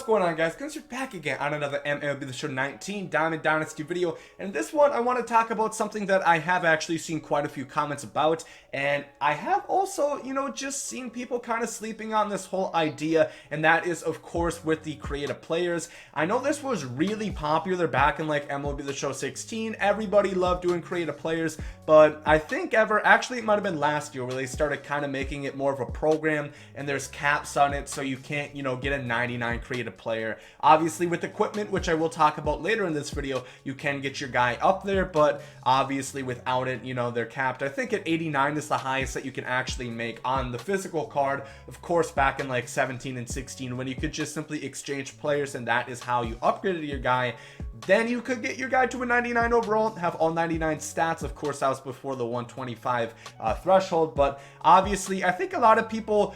What's going on, guys? Gomes, you're back again on another MLB The Show 19 Diamond Dynasty video. And in this one, I want to talk about something that I have actually seen quite a few comments about. And I have also, just seen people kind of sleeping on this whole idea. And that is, of course, with the creative players. I know this was really popular back in like MLB The Show 16. Everybody loved doing creative players. But I think actually it might have been last year where they started kind of making it more of a program. And there's caps on it, so you can't, get a 99 creative player. Obviously with equipment, which I will talk about later in this video, you can get your guy up there, but obviously without it, they're capped. I think at 89 is the highest that you can actually make on the physical card. Of course, back in like 17 and 16, when you could just simply exchange players and that is how you upgraded your guy, then you could get your guy to a 99 overall, have all 99 stats. Of course, that was before the 125 threshold, but obviously I think a lot of people,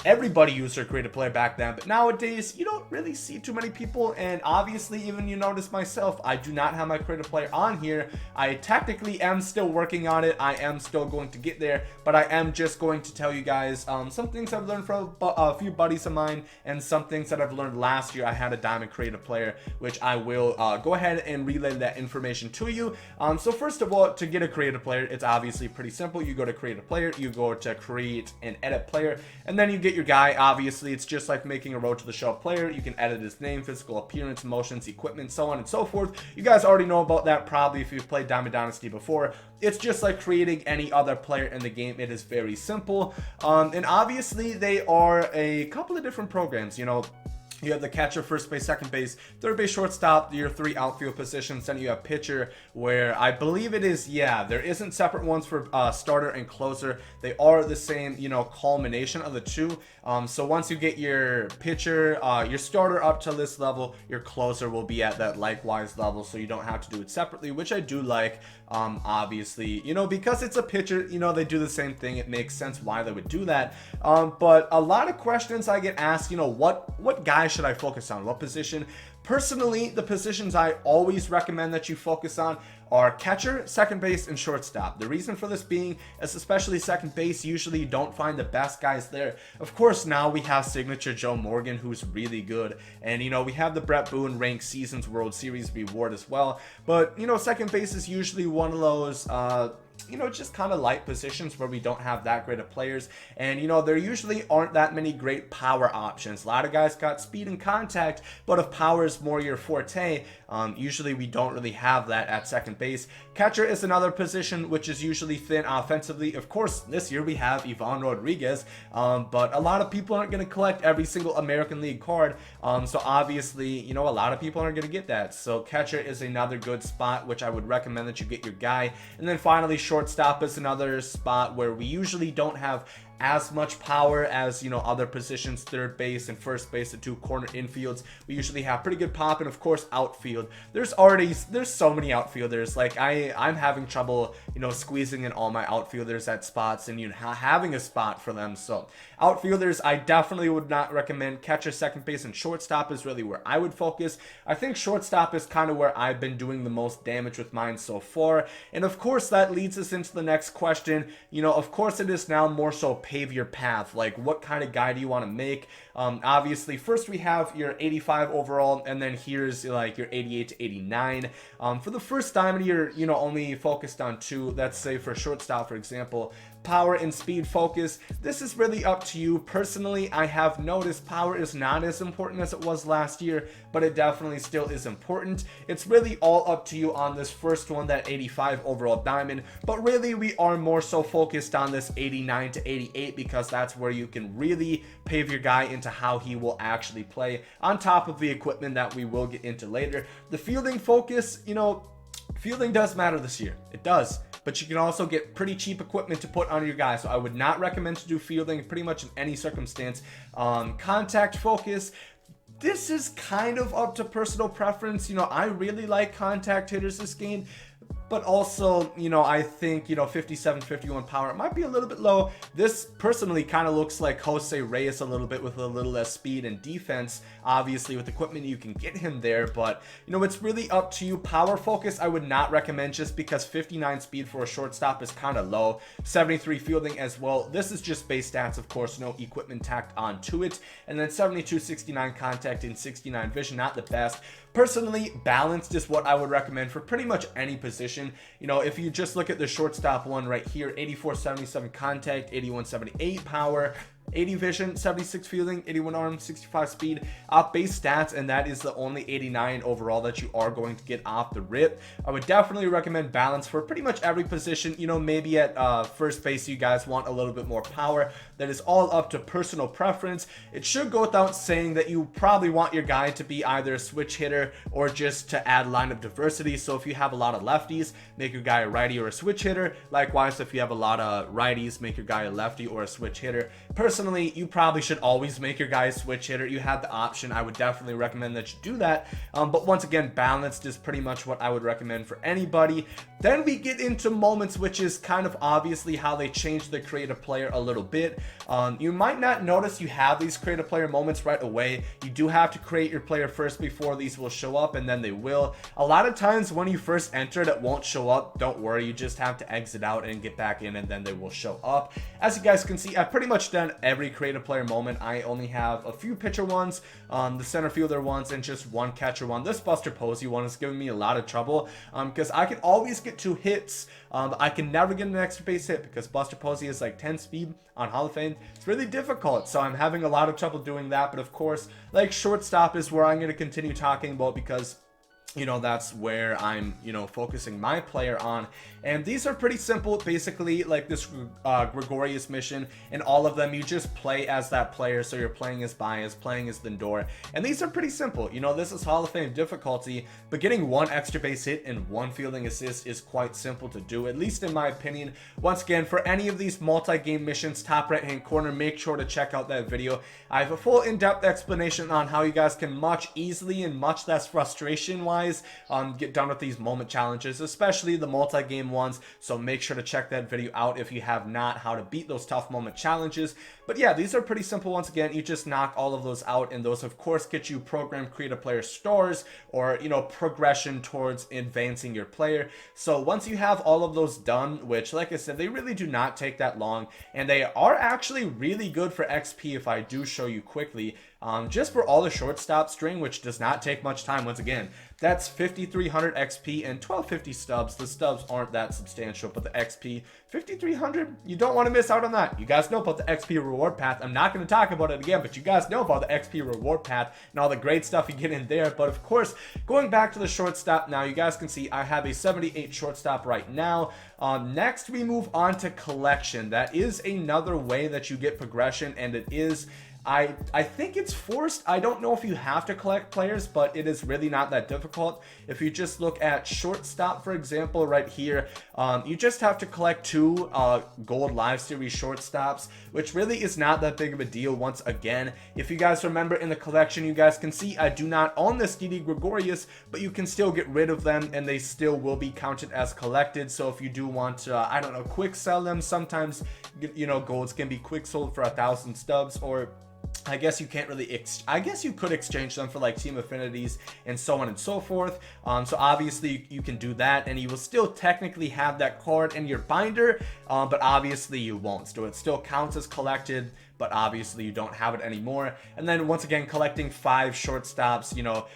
everybody used their creative player back then, but nowadays you don't really see too many people. And obviously, even you notice myself, I do not have my creative player on here. I technically am still working on it. I am still going to get there, but I am just going to tell you guys some things I've learned from a few buddies of mine and some things that I've learned last year. I had a diamond creative player, which I will go ahead and relay that information to you. So first of all, to get a creative player, it's obviously pretty simple. You go to creative player, you go to create and edit player, and then you get your guy. Obviously, it's just like making a road to the show player. You can edit his name, physical appearance, motions, equipment, so on and so forth. You guys already know about that probably if you've played Diamond Dynasty before. It's just like creating any other player in the game. It is very simple. And obviously they are a couple of different programs. You have the catcher, first base, second base, third base, shortstop, your 3 outfield positions. Then you have pitcher, where I believe it is, there isn't separate ones for starter and closer. They are the same, culmination of the two. So once you get your pitcher, your starter up to this level, your closer will be at that likewise level. So you don't have to do it separately, which I do like. Obviously, because it's a pitcher, they do the same thing. It makes sense why they would do that. But a lot of questions I get asked, what guy should I focus on? What position? Personally, the positions I always recommend that you focus on are catcher, second base, and shortstop. The reason for this being is especially second base, usually you don't find the best guys there. Of course, now we have signature Joe Morgan, who's really good. And, we have the Brett Boone ranked Seasons World Series reward as well. But, second base is usually one of those, just kind of light positions where we don't have that great of players. And, there usually aren't that many great power options. A lot of guys got speed and contact, but if power is more your forte, usually we don't really have that at second base. Catcher is another position which is usually thin offensively. Of course, this year we have Ivan Rodriguez, but a lot of people aren't going to collect every single American League card. So obviously, a lot of people aren't going to get that. So catcher is another good spot, which I would recommend that you get your guy. And then finally, shortstop is another spot where we usually don't have as much power as other positions, third base and first base, the 2 corner infields. We usually have pretty good pop. And of course outfield, there's so many outfielders. Like I'm having trouble squeezing in all my outfielders at spots and having a spot for them. So outfielders, I definitely would not recommend. Catcher, second base, and shortstop is really where I would focus. I think shortstop is kind of where I've been doing the most damage with mine so far. And of course that leads us into the next question. Of course it is now more so pave your path. Like, what kind of guy do you want to make? Obviously, first we have your 85 overall, and then here's like your 88 to 89. For the first diamond, you're only focused on 2. Let's say for shortstop, for example, power and speed focus. This is really up to you. Personally, I have noticed power is not as important as it was last year, but it definitely still is important. It's really all up to you on this first one, that 85 overall diamond, but really we are more so focused on this 89 to 88 because that's where you can really pave your guy into how he will actually play, on top of the equipment that we will get into later. The fielding focus, fielding does matter this year. It does. But you can also get pretty cheap equipment to put on your guy. So I would not recommend to do fielding pretty much in any circumstance. Contact focus, this is kind of up to personal preference. I really like contact hitters this game. but also, you know, I think, you know, 57, 51 power, it might be a little bit low. This personally kind of looks like Jose Reyes a little bit with a little less speed and defense. Obviously, with equipment, you can get him there, but, you know, it's really up to you. Power focus, I would not recommend just because 59 speed for a shortstop is kind of low. 73 fielding as well. This is just base stats, of course, no equipment tacked onto it. And then 72, 69 contact and 69 vision, not the best. Personally, balanced is what I would recommend for pretty much any position. You know, if you just look at the shortstop one right here, 84, 77 contact, 81, 78 power, 80 vision, 76 fielding, 81 arm, 65 speed, base stats, and that is the only 89 overall that you are going to get off the rip. I would definitely recommend balance for pretty much every position. You know, maybe at first base you guys want a little bit more power. That is all up to personal preference. It should go without saying that you probably want your guy to be either a switch hitter or just to add lineup diversity. So if you have a lot of lefties, make your guy a righty or a switch hitter. Likewise, if you have a lot of righties, make your guy a lefty or a switch hitter. Personally, you probably should always make your guy a switch hitter. You have the option. I would definitely recommend that you do that. But once again, balanced is pretty much what I would recommend for anybody. Then we get into moments, which is kind of obviously how they changed the creative player a little bit. You might not notice you have these creative player moments right away. You do have to create your player first before these will show up, and then they will. A lot of times when you first enter it won't show up. Don't worry, you just have to exit out and get back in, and then they will show up. As you guys can see, I've pretty much done every creative player moment. I only have a few pitcher ones, the center fielder ones, and just one catcher one. This Buster Posey one is giving me a lot of trouble because I can always get 2 hits. I can never get an extra base hit because Buster Posey is like 10 speed on Hall of Fame. It's really difficult, so I'm having a lot of trouble doing that. But of course, like shortstop is where I'm going to continue talking about because, you know, that's where I'm, you know, focusing my player on. And these are pretty simple, basically like this Gregorius mission. And all of them, you just play as that player. So you're playing as Baez, playing as Lindor. And these are pretty simple. You know, this is Hall of Fame difficulty, but getting 1 extra base hit and 1 fielding assist is quite simple to do, at least in my opinion. Once again, for any of these multi-game missions, top right-hand corner, make sure to check out that video. I have a full in-depth explanation on how you guys can much easily and much less frustration-wise get done with these moment challenges, especially the multi-game ones. So make sure to check that video out if you have not, how to beat those tough moment challenges. But yeah, these are pretty simple. Once again, you just knock all of those out, and those of course get you program creative player stars, or, you know, progression towards advancing your player. So once you have all of those done, which like I said, they really do not take that long, and they are actually really good for XP if I do show you quickly. Just for all the shortstop string, which does not take much time. Once again, that's 5,300 XP and 1,250 stubs. The stubs aren't that substantial, but the XP, 5,300, you don't want to miss out on that. You guys know about the XP reward path. I'm not going to talk about it again, but you guys know about the XP reward path and all the great stuff you get in there. But of course, going back to the shortstop now, you guys can see I have a 78 shortstop right now. Next, we move on to collection. That is another way that you get progression, and it is, I think it's forced. I don't know if you have to collect players, but it is really not that difficult. If you just look at shortstop, for example, right here, you just have to collect 2 gold live series shortstops, which really is not that big of a deal. Once again, if you guys remember in the collection, you guys can see I do not own this Didi Gregorius, but you can still get rid of them and they still will be counted as collected. So if you do want to, I don't know, quick sell them, sometimes, you know, golds can be quick sold for 1,000 stubs, or I guess you can't really, I guess you could exchange them for like team affinities and so on and so forth. So obviously you can do that, and you will still technically have that card in your binder, but obviously you won't. So it still counts as collected, but obviously you don't have it anymore. And then once again, collecting 5 shortstops, you know,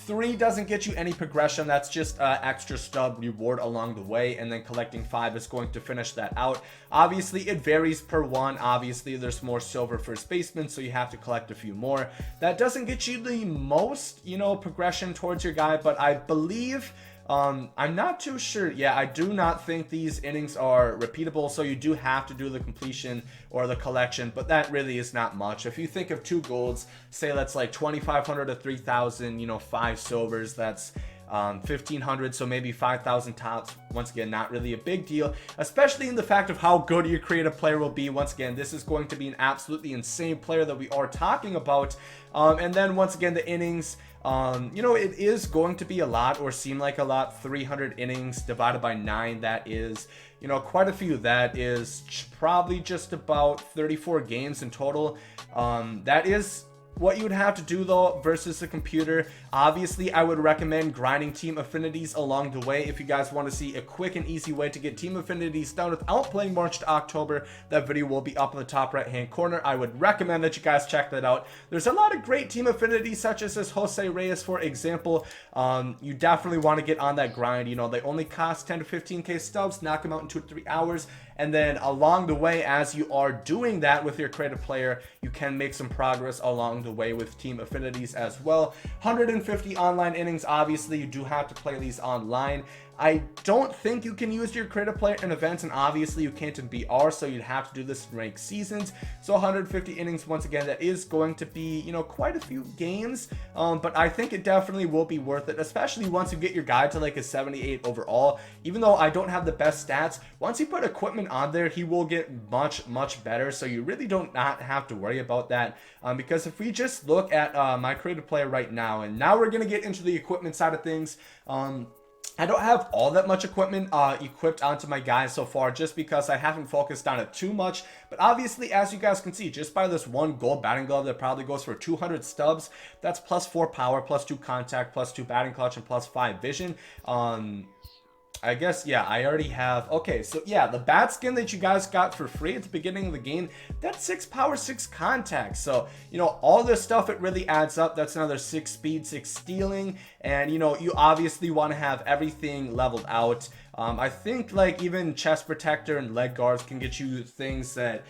3 doesn't get you any progression. That's just extra stub reward along the way. And then collecting 5 is going to finish that out. Obviously it varies per one. Obviously there's more silver first baseman, so you have to collect a few more. That doesn't get you the most, you know, progression towards your guy, but I believe, I'm not too sure. Yeah, I do not think these innings are repeatable, so you do have to do the completion or the collection, but that really is not much. If you think of 2 golds, say that's like 2,500 to 3,000, you know, 5 silvers, that's 1,500, so maybe 5,000 tops. Once again, not really a big deal, especially in the fact of how good your creative player will be. Once again, this is going to be an absolutely insane player that we are talking about. And then once again, the innings, you know, it is going to be a lot, or seem like a lot. 300 innings divided by 9, that is, you know, quite a few. That is probably just about 34 games in total. That is what you would have to do though versus the computer. Obviously, I would recommend grinding team affinities along the way. If you guys want to see a quick and easy way to get team affinities done without playing March to October, that video will be up in the top right hand corner. I would recommend that you guys check that out. There's a lot of great team affinities, such as this Jose Reyes, for example. You definitely want to get on that grind. You know, they only cost 10 to 15k stubs. Knock them out in 2 to 3 hours. And then along the way, as you are doing that with your creative player, you can make some progress along the way with team affinities as well. 150 online innings. Obviously, you do have to play these online. I don't think you can use your creative player in events, and obviously you can't in BR, so you'd have to do this in ranked seasons. So 150 innings, once again, that is going to be, you know, quite a few games, but I think it definitely will be worth it, especially once you get your guy to like a 78 overall. Even though I don't have the best stats, once you put equipment on there, he will get much better, so you really don't not have to worry about that, because if we just look at my creative player right now, and now we're going to get into the equipment side of things. I don't have all that much equipment equipped onto my guys so far, just because I haven't focused on it too much. But obviously, as you guys can see, just by this one gold batting glove that probably goes for 200 stubs, that's plus 4 power, plus 2 contact, plus 2 batting clutch, and plus 5 vision. I guess, yeah, I already have. Okay, so yeah, the bat skin that you guys got for free at the beginning of the game, that's 6 power, 6 contact. So, you know, all this stuff, it really adds up. That's another 6 speed, 6 stealing. And, you know, you obviously want to have everything leveled out. I think like even chest protector and leg guards can get you things that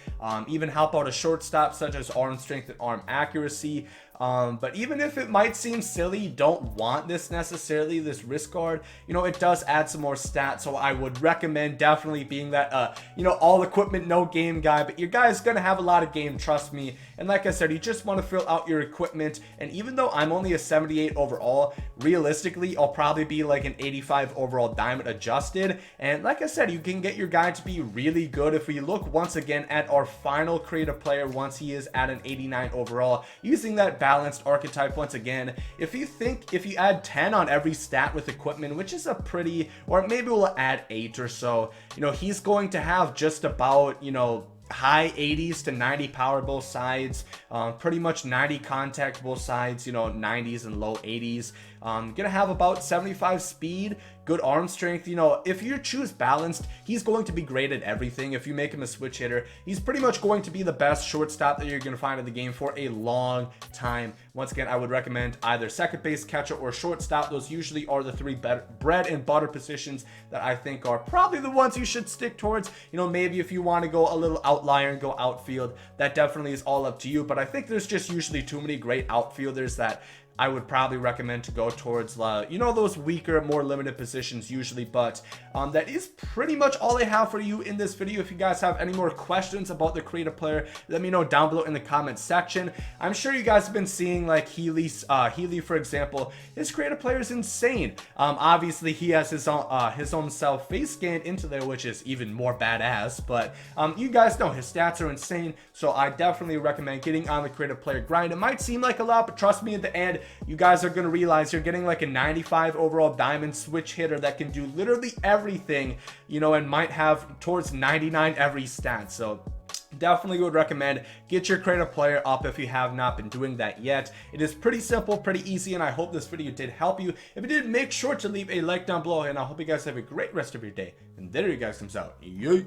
even help out a shortstop, such as arm strength and arm accuracy. But even if it might seem silly, you don't want this necessarily, this wrist guard, you know, it does add some more stats. So I would recommend definitely being that, you know, all equipment, no game guy. But your guy is going to have a lot of game, trust me. And like I said, you just want to fill out your equipment. And even though I'm only a 78 overall, realistically, I'll probably be like an 85 overall diamond adjusted. And like I said, you can get your guy to be really good. If we look once again at our final creative player, once he is at an 89 overall, using that balanced archetype once again, if you add 10 on every stat with equipment, which is a pretty, or maybe we'll add 8 or so, you know, he's going to have just about, you know, high 80s to 90 power both sides, pretty much 90 contact both sides, you know, 90s and low 80s. Gonna have about 75 speed, good arm strength. You know, if you choose balanced, he's going to be great at everything. If you make him a switch hitter, he's pretty much going to be the best shortstop that you're going to find in the game for a long time. Once again, I would recommend either second base, catcher, or shortstop. Those usually are the 3 bread and butter positions that I think are probably the ones you should stick towards. You know, maybe if you want to go a little outlier and go outfield, that definitely is all up to you. But I think there's just usually too many great outfielders that I would probably recommend to go towards, you know, those weaker, more limited positions usually. But that is pretty much all I have for you in this video. If you guys have any more questions about the creative player, let me know down below in the comments section. I'm sure you guys have been seeing like Healy, for example. His creative player is insane. Obviously, he has his own self face scanned into there, which is even more badass. But you guys know his stats are insane. So I definitely recommend getting on the creative player grind. It might seem like a lot, but trust me, at the end, you guys are going to realize you're getting like a 95 overall diamond switch hitter that can do literally everything, you know, and might have towards 99 every stat. So definitely would recommend get your creative player up if you have not been doing that yet. It is pretty simple, pretty easy, and I hope this video did help you. If it did, make sure to leave a like down below, and I hope you guys have a great rest of your day. And there you guys comes out. Yay!